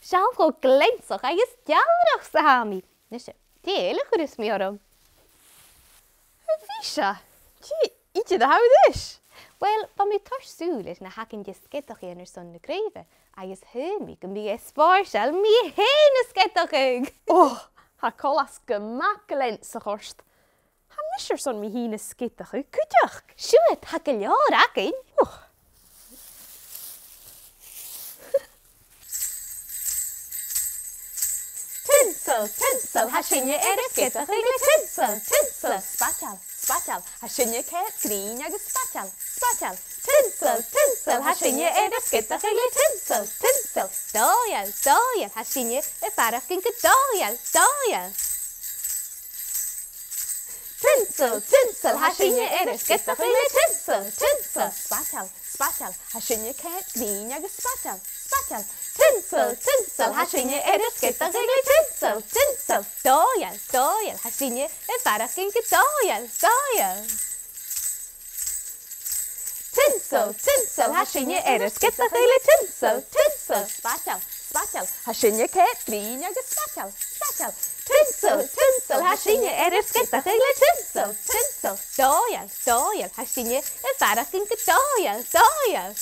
Sean go glensach agus dearach sa hami. Nise, die eile chud is mi orm. Fisha, ide de hou is. Wel, ba mi tarsúlis na hacin de sketach enar son na gréve, agus hymi go mi spársel mi héna sketach ag. Oh, ha colas gemak glensach orst. Ha misir son mi hína skitach ag cúteach. Siúit, ha go leor acin. Oh. Tinsel, tinsel, ha sinne sketach ag tinsel, tinsel, spatal, spatal, ha sinne ket grín agus spatal, spatal. Tinsel, tinsel, ha sinne sketach ag tinsel, tinsel. Dóial, dóial, ha sinne farach gin go dóial, dóial. Tinsel, tinsel, ha sinne sketach ag tinsel, tinsel. Spatal, spatal, ha sinne ket grín agus spatal, spatal. Tinsel, tinsel, ha sinne sketach ag tinsel, tinsel. Dóial, dóial, ha sinne farach gin go dóial, dóial. Tinsel, tinsel, ha sinne sketach ag tinsel, tinsel. Spatal, spatal, ha sinne ket grín agus spatal, spatal. Tinsel, tinsel, ha sinne sketach ag tinsel, tinsel. Dóial, dóial, ha sinne farach gin go dóial, dóial.